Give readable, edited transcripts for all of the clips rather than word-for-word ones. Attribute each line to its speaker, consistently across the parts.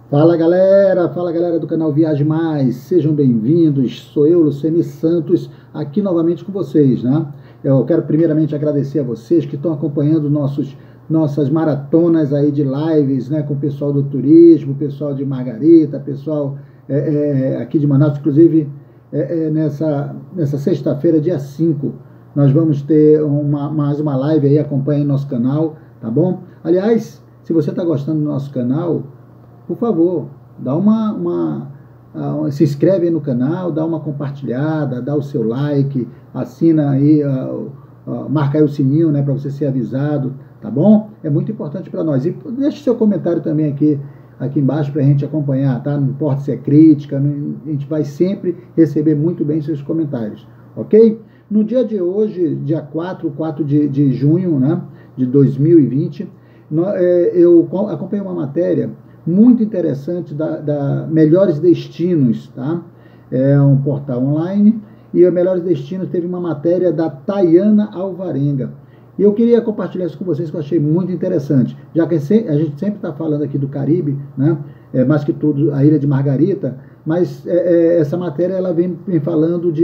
Speaker 1: Fala galera do canal Viagem Mais, sejam bem-vindos, sou eu, Luceni Santos, aqui novamente com vocês, né? Eu quero primeiramente agradecer a vocês que estão acompanhando nossas maratonas aí de lives, né, com o pessoal do turismo, o pessoal de Margarita, pessoal aqui de Manaus, inclusive nessa sexta-feira, dia 5, nós vamos ter mais uma live aí, acompanhe nosso canal, tá bom? Aliás, se você está gostando do nosso canal, por favor, se inscreve aí no canal, dá uma compartilhada, dá o seu like, assina aí, marca aí o sininho, né, para você ser avisado, tá bom? É muito importante para nós. E deixe seu comentário também aqui embaixo para a gente acompanhar, tá? Não importa se é crítica, a gente vai sempre receber muito bem seus comentários, ok? No dia de hoje, dia 4 de junho, né, de 2020, eu acompanhei uma matéria muito interessante da Melhores Destinos, tá? É um portal online e o Melhores Destinos teve uma matéria da Tayana Alvarenga. E eu queria compartilhar isso com vocês, que eu achei muito interessante, já que a gente sempre está falando aqui do Caribe, né? Mais que tudo a Ilha de Margarita, mas essa matéria ela vem falando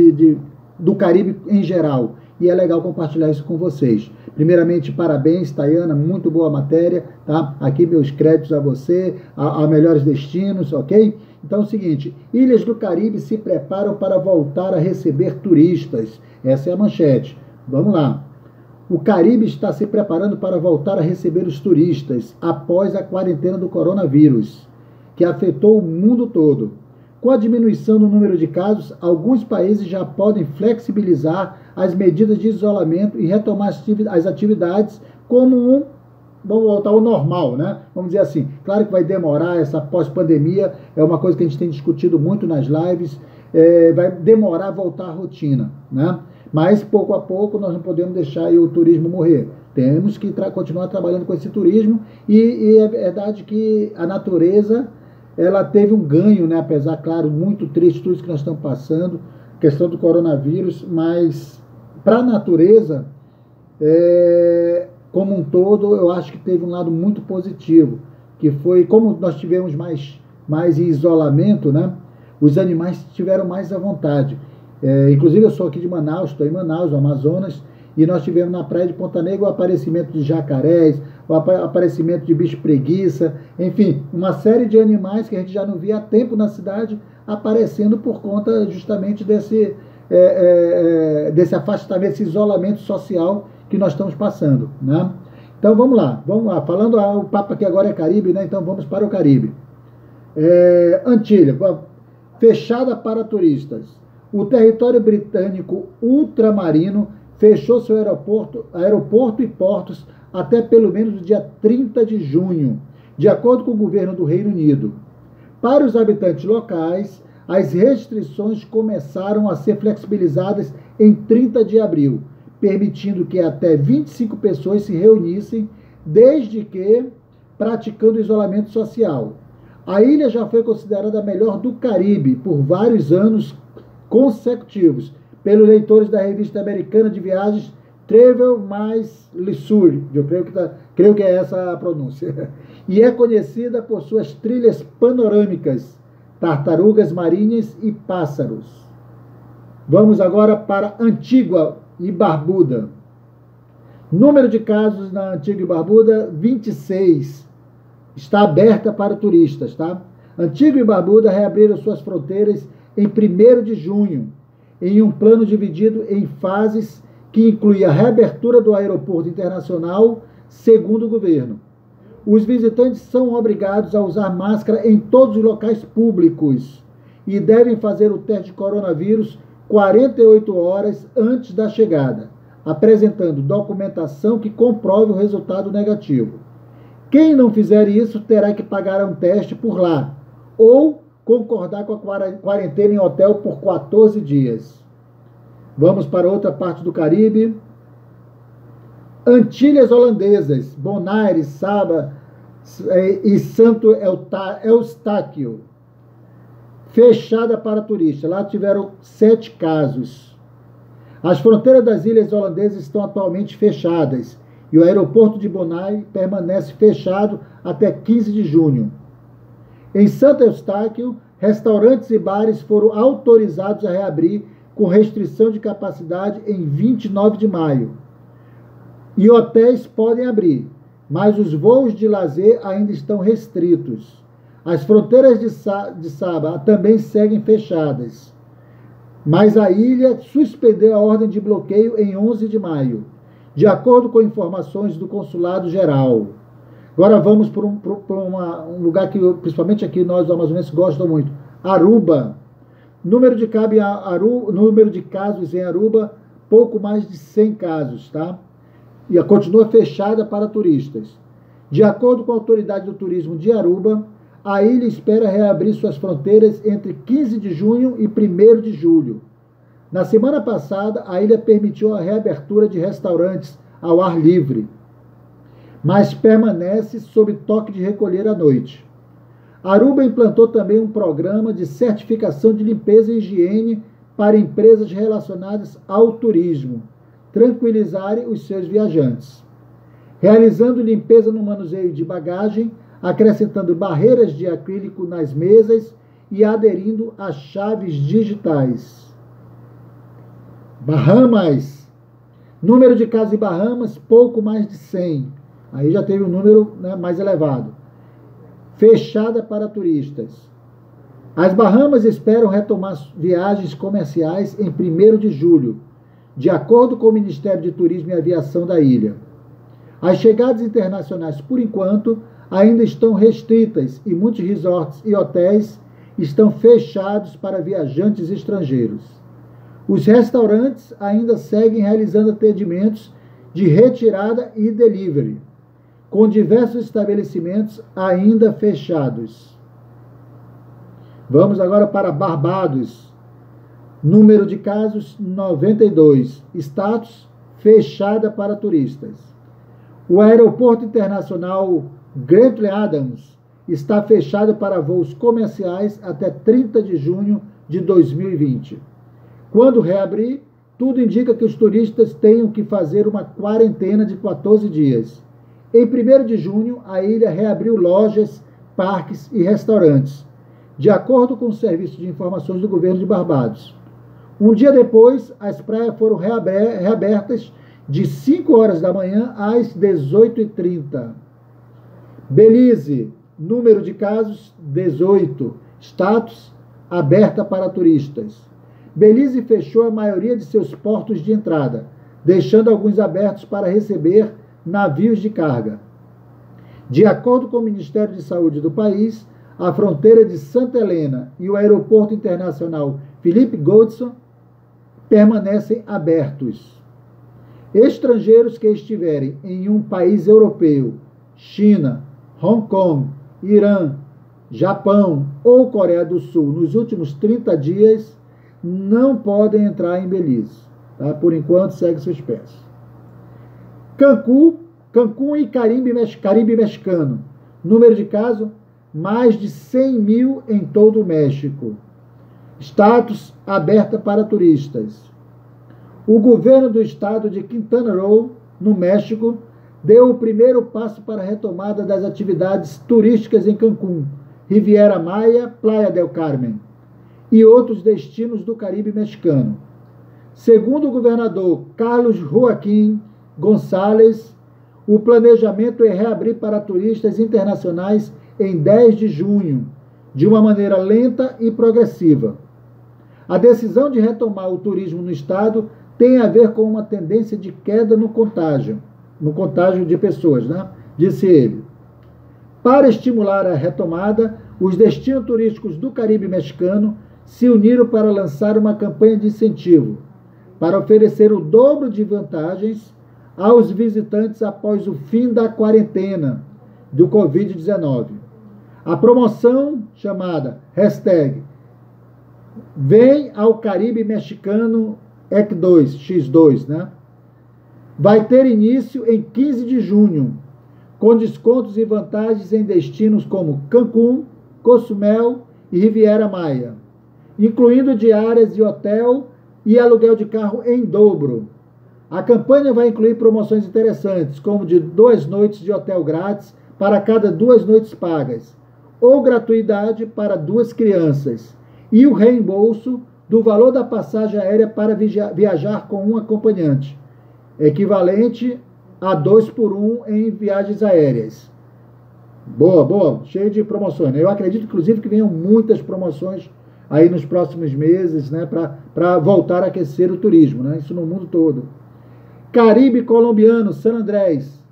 Speaker 1: do Caribe em geral, e é legal compartilhar isso com vocês. Primeiramente, parabéns, Tayana, muito boa matéria, tá? Aqui meus créditos a você, a Melhores Destinos, ok? Então é o seguinte, ilhas do Caribe se preparam para voltar a receber turistas. Essa é a manchete. Vamos lá. O Caribe está se preparando para voltar a receber os turistas após a quarentena do coronavírus, que afetou o mundo todo. Com a diminuição do número de casos, alguns países já podem flexibilizar as medidas de isolamento e retomar as atividades como vamos voltar ao normal, né? Vamos dizer assim. Claro que vai demorar, essa pós-pandemia é uma coisa que a gente tem discutido muito nas lives, vai demorar a voltar à rotina, né? Mas pouco a pouco nós não podemos deixar aí o turismo morrer. Temos que continuar trabalhando com esse turismo e é verdade que a natureza ela teve um ganho, né? Apesar, claro, muito triste tudo isso que nós estamos passando, questão do coronavírus, mas para a natureza, como um todo, eu acho que teve um lado muito positivo, que foi, como nós tivemos mais em isolamento, né? Os animais tiveram mais à vontade. Inclusive, eu sou aqui de Manaus, estou em Manaus, no Amazonas, e nós tivemos na praia de Ponta Negra o aparecimento de jacarés, o aparecimento de bicho preguiça, enfim, uma série de animais que a gente já não via há tempo na cidade aparecendo por conta justamente desse afastamento, desse isolamento social que nós estamos passando, né? Então vamos lá. Falando, o papo aqui agora é Caribe, né? Então vamos para o Caribe. Antilha, fechada para turistas. O território britânico ultramarino fechou seu aeroporto e portos até pelo menos o dia 30 de junho, de acordo com o governo do Reino Unido. Para os habitantes locais, as restrições começaram a ser flexibilizadas em 30 de abril, permitindo que até 25 pessoas se reunissem, desde que praticando isolamento social. A ilha já foi considerada a melhor do Caribe por vários anos consecutivos, pelos leitores da revista americana de viagens Travel Mais Leisure, eu creio que é essa a pronúncia, e é conhecida por suas trilhas panorâmicas, tartarugas marinhas e pássaros. Vamos agora para Antigua e Barbuda. Número de casos na Antigua e Barbuda, 26. Está aberta para turistas, tá? Antigua e Barbuda reabriram suas fronteiras em 1º de junho, em um plano dividido em fases que inclui a reabertura do aeroporto internacional, segundo o governo. Os visitantes são obrigados a usar máscara em todos os locais públicos e devem fazer o teste de coronavírus 48 horas antes da chegada, apresentando documentação que comprove o resultado negativo. Quem não fizer isso terá que pagar um teste por lá ou concordar com a quarentena em hotel por 14 dias. Vamos para outra parte do Caribe. Antilhas Holandesas, Bonaire, Saba e Santo Eustáquio. Fechada para turistas. Lá tiveram 7 casos. As fronteiras das ilhas holandesas estão atualmente fechadas e o aeroporto de Bonaire permanece fechado até 15 de junho. Em Santo Eustáquio, restaurantes e bares foram autorizados a reabrir com restrição de capacidade em 29 de maio. E hotéis podem abrir, mas os voos de lazer ainda estão restritos. As fronteiras de Sabah também seguem fechadas, mas a ilha suspendeu a ordem de bloqueio em 11 de maio, de acordo com informações do Consulado Geral. Agora vamos para um lugar que, principalmente aqui nós, os amazonenses, gostam muito. Aruba. Número de casos em Aruba, pouco mais de 100 casos, tá? E continua fechada para turistas. De acordo com a Autoridade do Turismo de Aruba, a ilha espera reabrir suas fronteiras entre 15 de junho e 1º de julho. Na semana passada, a ilha permitiu a reabertura de restaurantes ao ar livre, mas permanece sob toque de recolher à noite. Aruba implantou também um programa de certificação de limpeza e higiene para empresas relacionadas ao turismo, tranquilizarem os seus viajantes, realizando limpeza no manuseio de bagagem, acrescentando barreiras de acrílico nas mesas e aderindo a chaves digitais. Bahamas. Número de casos em Bahamas, pouco mais de 100. Aí já teve um número, né, mais elevado. Fechada para turistas. As Bahamas esperam retomar viagens comerciais em 1º de julho, de acordo com o Ministério de Turismo e Aviação da ilha. As chegadas internacionais, por enquanto, ainda estão restritas e muitos resorts e hotéis estão fechados para viajantes estrangeiros. Os restaurantes ainda seguem realizando atendimentos de retirada e delivery, com diversos estabelecimentos ainda fechados. Vamos agora para Barbados. Número de casos, 92. Status, fechada para turistas. O aeroporto internacional Grantley Adams está fechado para voos comerciais até 30 de junho de 2020. Quando reabrir, tudo indica que os turistas tenham que fazer uma quarentena de 14 dias. Em 1º de junho, a ilha reabriu lojas, parques e restaurantes, de acordo com o Serviço de Informações do Governo de Barbados. Um dia depois, as praias foram reabertas de 5 horas da manhã às 18h30. Belize, número de casos, 18. Status, aberta para turistas. Belize fechou a maioria de seus portos de entrada, deixando alguns abertos para receber navios de carga. De acordo com o Ministério de Saúde do país, a fronteira de Santa Helena e o aeroporto internacional Philip Goldson permanecem abertos. Estrangeiros que estiverem em um país europeu, China, Hong Kong, Irã, Japão ou Coreia do Sul nos últimos 30 dias não podem entrar em Belize. Tá? Por enquanto, segue suspenso. Cancún e Caribe mexicano. Número de casos, mais de 100 mil em todo o México. Status, aberta para turistas. O governo do estado de Quintana Roo, no México, deu o primeiro passo para a retomada das atividades turísticas em Cancún, Riviera Maya, Playa del Carmen e outros destinos do Caribe mexicano. Segundo o governador Carlos Joaquim Gonçalves, o planejamento é reabrir para turistas internacionais em 10 de junho, de uma maneira lenta e progressiva. A decisão de retomar o turismo no estado tem a ver com uma tendência de queda no contágio de pessoas, né? Disse ele. Para estimular a retomada, os destinos turísticos do Caribe mexicano se uniram para lançar uma campanha de incentivo, para oferecer o dobro de vantagens aos visitantes após o fim da quarentena do Covid-19. A promoção chamada #Vem ao Caribe Mexicano X2, né? Vai ter início em 15 de junho, com descontos e vantagens em destinos como Cancún, Cozumel e Riviera Maya, incluindo diárias de hotel e aluguel de carro em dobro. A campanha vai incluir promoções interessantes, como de 2 noites de hotel grátis para cada 2 noites pagas, ou gratuidade para 2 crianças e o reembolso do valor da passagem aérea para viajar com um acompanhante, equivalente a 2 por 1 em viagens aéreas. Boa, boa, cheio de promoções, né? Eu acredito, inclusive, que venham muitas promoções aí nos próximos meses, né, para voltar a aquecer o turismo, né? Isso no mundo todo. Caribe colombiano, San Andrés.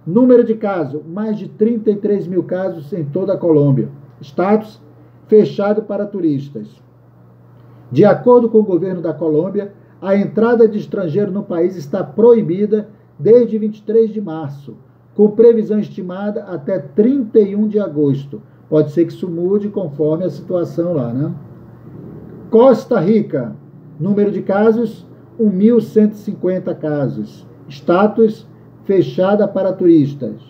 Speaker 1: Número de casos, mais de 33 mil casos em toda a Colômbia. Status, fechado para turistas. De acordo com o governo da Colômbia, a entrada de estrangeiro no país está proibida desde 23 de março, com previsão estimada até 31 de agosto. Pode ser que isso mude conforme a situação lá, né? Costa Rica, número de casos, 1.150 casos. Status, fechada para turistas.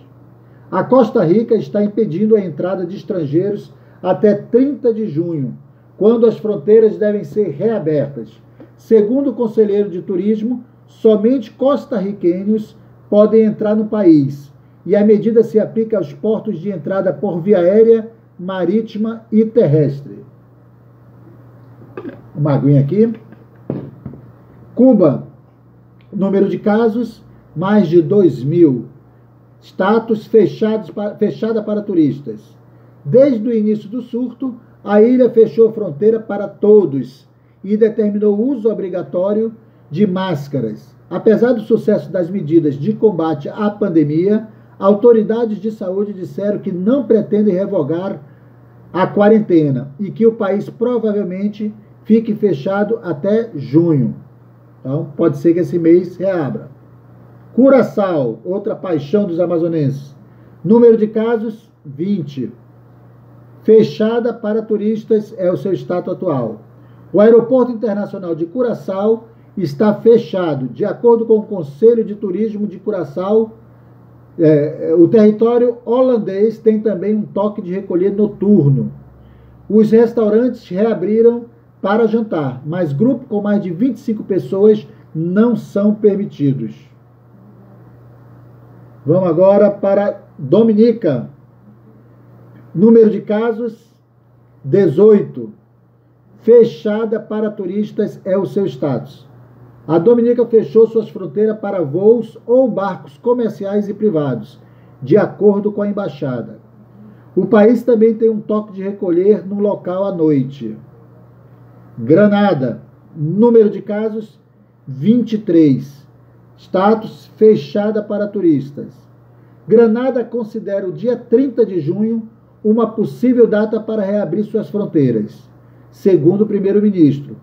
Speaker 1: A Costa Rica está impedindo a entrada de estrangeiros até 30 de junho, quando as fronteiras devem ser reabertas. Segundo o conselheiro de turismo, somente costarriquenhos podem entrar no país, e a medida se aplica aos portos de entrada por via aérea, marítima e terrestre. Uma aguinha aqui. Cuba, número de casos, mais de 2.000. Status, fechada para turistas. Desde o início do surto, a ilha fechou fronteira para todos e determinou o uso obrigatório de máscaras. Apesar do sucesso das medidas de combate à pandemia, autoridades de saúde disseram que não pretendem revogar a quarentena e que o país provavelmente fique fechado até junho. Então, pode ser que esse mês reabra. Curaçao, outra paixão dos amazonenses. Número de casos, 20. Fechada para turistas é o seu status atual. O aeroporto internacional de Curaçao está fechado. De acordo com o Conselho de Turismo de Curaçao, o território holandês tem também um toque de recolher noturno. Os restaurantes reabriram para jantar, mas grupos com mais de 25 pessoas não são permitidos. Vamos agora para Dominica. Número de casos, 18. Fechada para turistas é o seu status. A Dominica fechou suas fronteiras para voos ou barcos comerciais e privados, de acordo com a embaixada. O país também tem um toque de recolher no local à noite. Granada, número de casos, 23. Status, fechada para turistas. Granada considera o dia 30 de junho uma possível data para reabrir suas fronteiras, segundo o primeiro-ministro.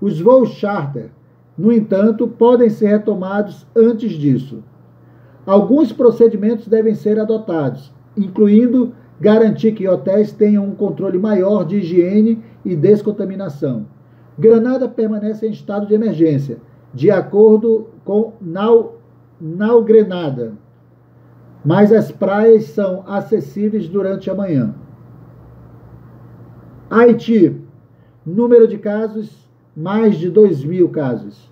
Speaker 1: Os voos charter, no entanto, podem ser retomados antes disso. Alguns procedimentos devem ser adotados, incluindo garantir que hotéis tenham um controle maior de higiene e descontaminação. Granada permanece em estado de emergência, de acordo com Nau Grenada, mas as praias são acessíveis durante a manhã. Haiti, número de casos, mais de 2.000 casos.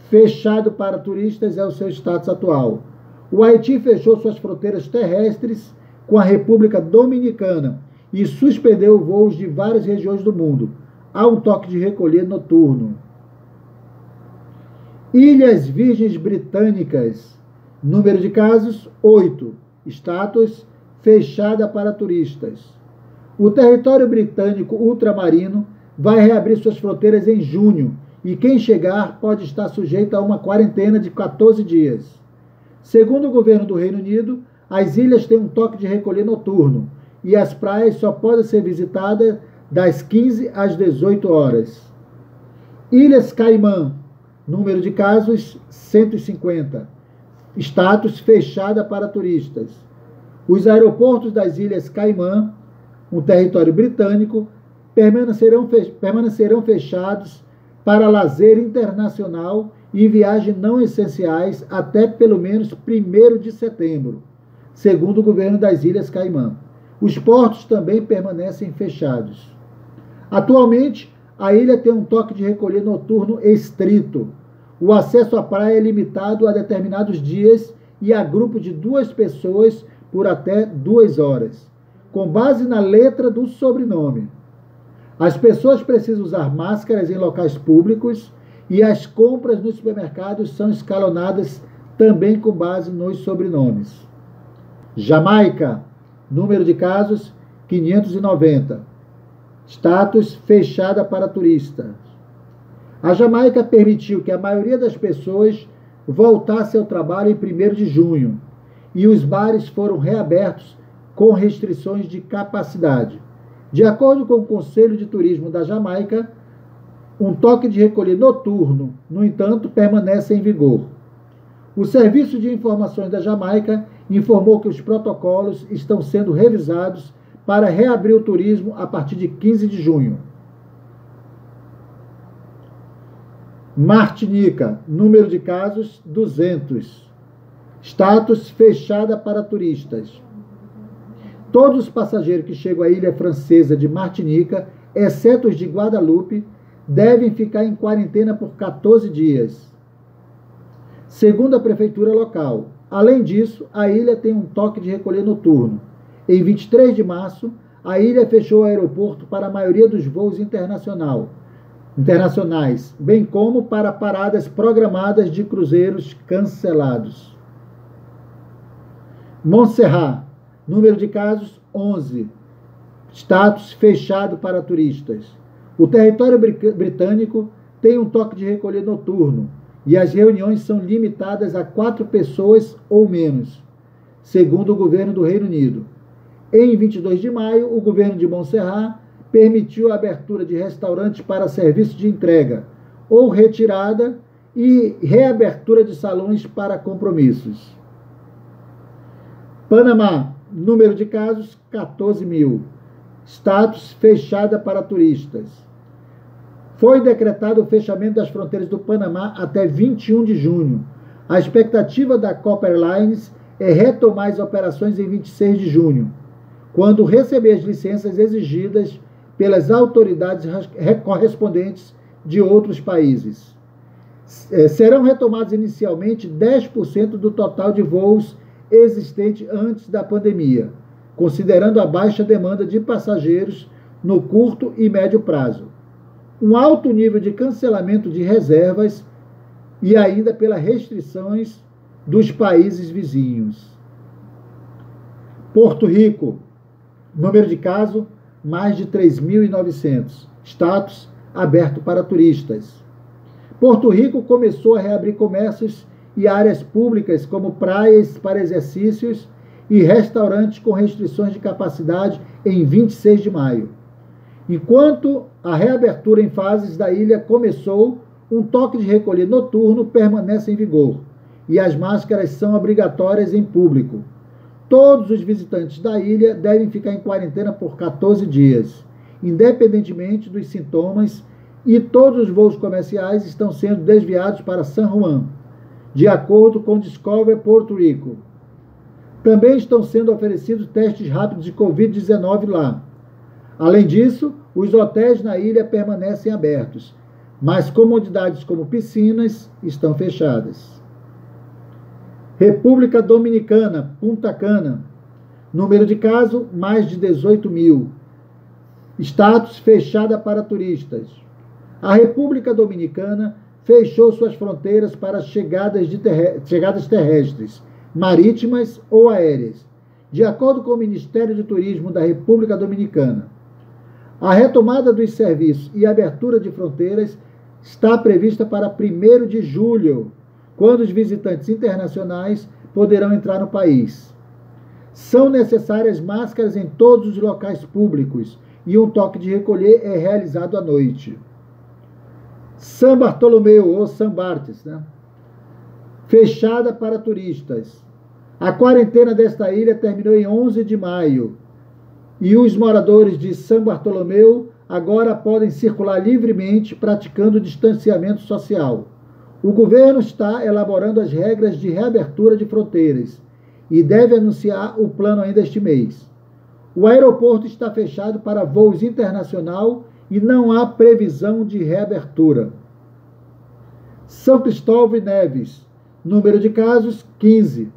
Speaker 1: Fechado para turistas é o seu status atual. O Haiti fechou suas fronteiras terrestres com a República Dominicana e suspendeu voos de várias regiões do mundo. Há um toque de recolher noturno. Ilhas Virgens Britânicas, número de casos, 8. Status, fechada para turistas. O território britânico ultramarino vai reabrir suas fronteiras em junho e quem chegar pode estar sujeito a uma quarentena de 14 dias. Segundo o governo do Reino Unido, as ilhas têm um toque de recolher noturno e as praias só podem ser visitadas das 15 às 18 horas. Ilhas Caimã, número de casos, 150. Status, fechada para turistas. Os aeroportos das Ilhas Caimã, um território britânico, permanecerão fechados para lazer internacional e viagens não essenciais até pelo menos 1º de setembro, segundo o governo das Ilhas Caimã. Os portos também permanecem fechados. Atualmente, a ilha tem um toque de recolher noturno estrito. O acesso à praia é limitado a determinados dias e a grupo de 2 pessoas por até 2 horas. com base na letra do sobrenome. As pessoas precisam usar máscaras em locais públicos e as compras nos supermercados são escalonadas também com base nos sobrenomes. Jamaica, número de casos 590. Status fechada para turistas. A Jamaica permitiu que a maioria das pessoas voltasse ao trabalho em 1º de junho e os bares foram reabertos com restrições de capacidade. De acordo com o Conselho de Turismo da Jamaica, um toque de recolher noturno, no entanto, permanece em vigor. O Serviço de Informações da Jamaica informou que os protocolos estão sendo revisados para reabrir o turismo a partir de 15 de junho. Martinica, número de casos 200. Status fechada para turistas. Todos os passageiros que chegam à ilha francesa de Martinica, exceto os de Guadalupe, devem ficar em quarentena por 14 dias, segundo a prefeitura local. Além disso, a ilha tem um toque de recolher noturno. Em 23 de março, a ilha fechou o aeroporto para a maioria dos voos internacionais, bem como para paradas programadas de cruzeiros cancelados. Montserrat, número de casos 11. Status fechado para turistas. O território britânico tem um toque de recolher noturno e as reuniões são limitadas a 4 pessoas ou menos, segundo o governo do Reino Unido. Em 22 de maio, o governo de Montserrat permitiu a abertura de restaurantes para serviço de entrega ou retirada e reabertura de salões para compromissos. Panamá, número de casos 14.000. Status fechada para turistas. Foi decretado o fechamento das fronteiras do Panamá até 21 de junho. A expectativa da Copa Airlines é retomar as operações em 26 de junho, quando receber as licenças exigidas pelas autoridades correspondentes de outros países. Serão retomados inicialmente 10% do total de voos existente antes da pandemia, considerando a baixa demanda de passageiros no curto e médio prazo, um alto nível de cancelamento de reservas e ainda pelas restrições dos países vizinhos. Porto Rico, número de casos, mais de 3.900. Status aberto para turistas. Porto Rico começou a reabrir comércios e áreas públicas como praias para exercícios e restaurantes com restrições de capacidade em 26 de maio. Enquanto a reabertura em fases da ilha começou, um toque de recolher noturno permanece em vigor e as máscaras são obrigatórias em público. Todos os visitantes da ilha devem ficar em quarentena por 14 dias, independentemente dos sintomas, e todos os voos comerciais estão sendo desviados para San Juan, de acordo com Discover Porto Rico. Também estão sendo oferecidos testes rápidos de Covid-19 lá. Além disso, os hotéis na ilha permanecem abertos, mas comodidades como piscinas estão fechadas. República Dominicana, Punta Cana. Número de casos, mais de 18.000. Status fechada para turistas. A República Dominicana fechou suas fronteiras para chegadas terrestres, marítimas ou aéreas, de acordo com o Ministério de Turismo da República Dominicana. A retomada dos serviços e abertura de fronteiras está prevista para 1º de julho, quando os visitantes internacionais poderão entrar no país. São necessárias máscaras em todos os locais públicos e um toque de recolher é realizado à noite. São Bartolomeu, ou São Bartes, fechada para turistas. A quarentena desta ilha terminou em 11 de maio e os moradores de São Bartolomeu agora podem circular livremente praticando distanciamento social. O governo está elaborando as regras de reabertura de fronteiras e deve anunciar o plano ainda este mês. O aeroporto está fechado para voos internacionais e não há previsão de reabertura. São Cristóvão e Neves, número de casos 15,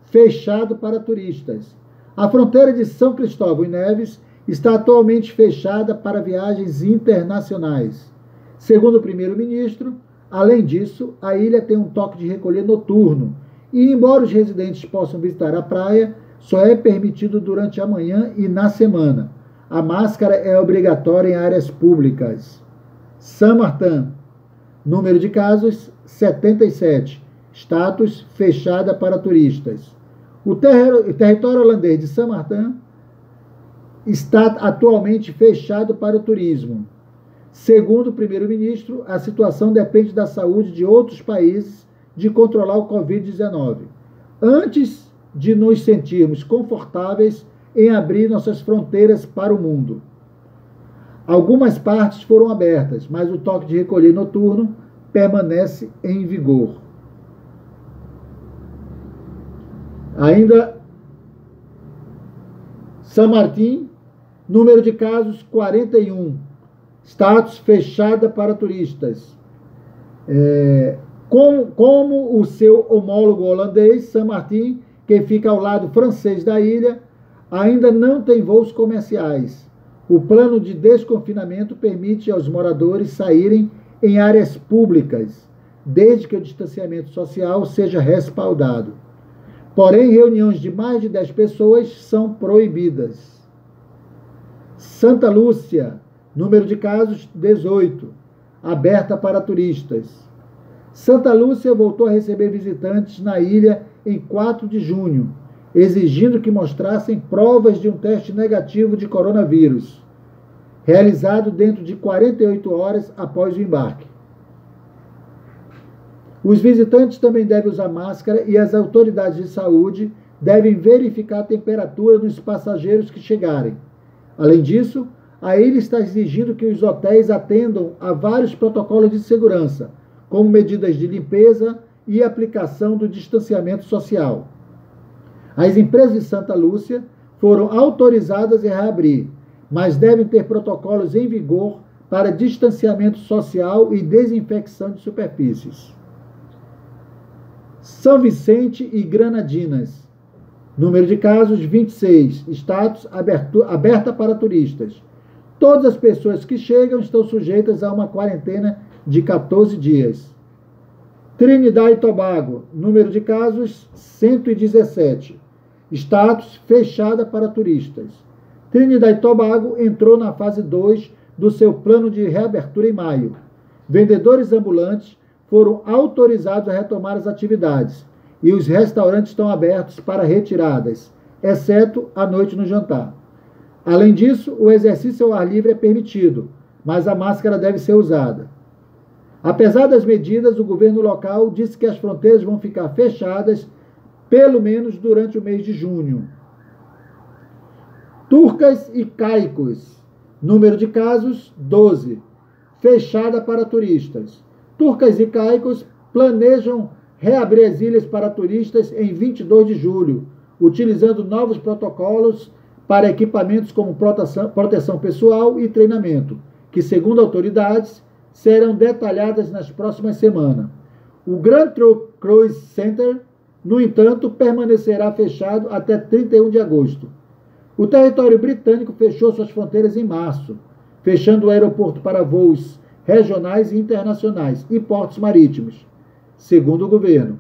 Speaker 1: fechado para turistas. A fronteira de São Cristóvão e Neves está atualmente fechada para viagens internacionais. Segundo o primeiro-ministro, além disso, a ilha tem um toque de recolher noturno e, embora os residentes possam visitar a praia, só é permitido durante a manhã e na semana. A máscara é obrigatória em áreas públicas. Saint-Martin, número de casos 77, status fechada para turistas. O território holandês de Saint-Martin está atualmente fechado para o turismo. Segundo o primeiro-ministro, a situação depende da saúde de outros países de controlar o Covid-19. Antes de nos sentirmos confortáveis em abrir nossas fronteiras para o mundo. Algumas partes foram abertas, mas o toque de recolher noturno permanece em vigor. Ainda, Saint-Martin, número de casos 41, status fechada para turistas. Como o seu homólogo holandês, Saint-Martin, que fica ao lado francês da ilha, ainda não tem voos comerciais. O plano de desconfinamento permite aos moradores saírem em áreas públicas, desde que o distanciamento social seja respaldado. Porém, reuniões de mais de 10 pessoas são proibidas. Santa Lúcia, número de casos 18, aberta para turistas. Santa Lúcia voltou a receber visitantes na ilha em 4 de junho, exigindo que mostrassem provas de um teste negativo de coronavírus, realizado dentro de 48 horas após o embarque. Os visitantes também devem usar máscara e as autoridades de saúde devem verificar a temperatura dos passageiros que chegarem. Além disso, a ilha está exigindo que os hotéis atendam a vários protocolos de segurança, como medidas de limpeza e aplicação do distanciamento social. As empresas de Santa Lúcia foram autorizadas a reabrir, mas devem ter protocolos em vigor para distanciamento social e desinfecção de superfícies. São Vicente e Granadinas, número de casos 26, status aberta para turistas. Todas as pessoas que chegam estão sujeitas a uma quarentena de 14 dias. Trinidad e Tobago, número de casos 117, status fechada para turistas. Trinidad e Tobago entrou na fase 2 do seu plano de reabertura em maio. Vendedores ambulantes foram autorizados a retomar as atividades e os restaurantes estão abertos para retiradas, exceto à noite no jantar. Além disso, o exercício ao ar livre é permitido, mas a máscara deve ser usada. Apesar das medidas, o governo local disse que as fronteiras vão ficar fechadas pelo menos durante o mês de junho. Turcas e Caicos, número de casos 12, fechada para turistas. Turcas e Caicos planejam reabrir as ilhas para turistas em 22 de julho, utilizando novos protocolos para equipamentos como proteção pessoal e treinamento, que, segundo autoridades, serão detalhadas nas próximas semanas. O Grand Trunk Cruise Center, no entanto, permanecerá fechado até 31 de agosto. O território britânico fechou suas fronteiras em março, fechando o aeroporto para voos regionais e internacionais e portos marítimos, segundo o governo.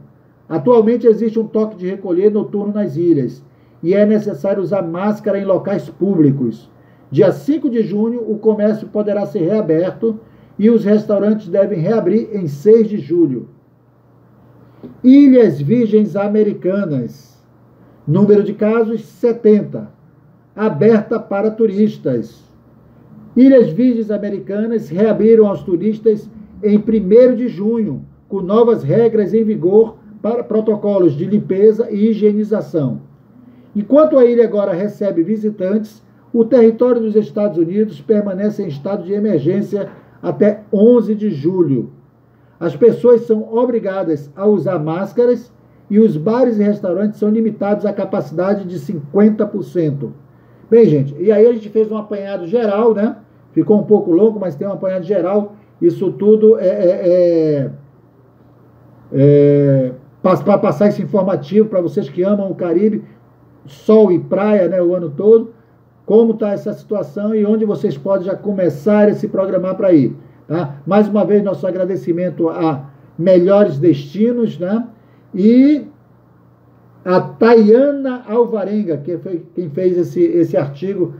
Speaker 1: Atualmente existe um toque de recolher noturno nas ilhas e é necessário usar máscara em locais públicos. Dia 5 de junho, o comércio poderá ser reaberto e os restaurantes devem reabrir em 6 de julho. Ilhas Virgens Americanas, número de casos 70, aberta para turistas. Ilhas Virgens Americanas reabriram aos turistas em 1º de junho, com novas regras em vigor para protocolos de limpeza e higienização. Enquanto a ilha agora recebe visitantes, o território dos Estados Unidos permanece em estado de emergência até 11 de julho. As pessoas são obrigadas a usar máscaras e os bares e restaurantes são limitados à capacidade de 50%. Bem, gente, e aí a gente fez um apanhado geral, né? Ficou um pouco longo, mas tem um apanhado geral. Isso tudo para passar esse informativo para vocês que amam o Caribe. sol e praia, né, o ano todo, como está essa situação e onde vocês podem já começar a se programar para ir. Tá? Mais uma vez, nosso agradecimento a Melhores Destinos, né? E a Tayana Alvarenga, que foi quem fez esse artigo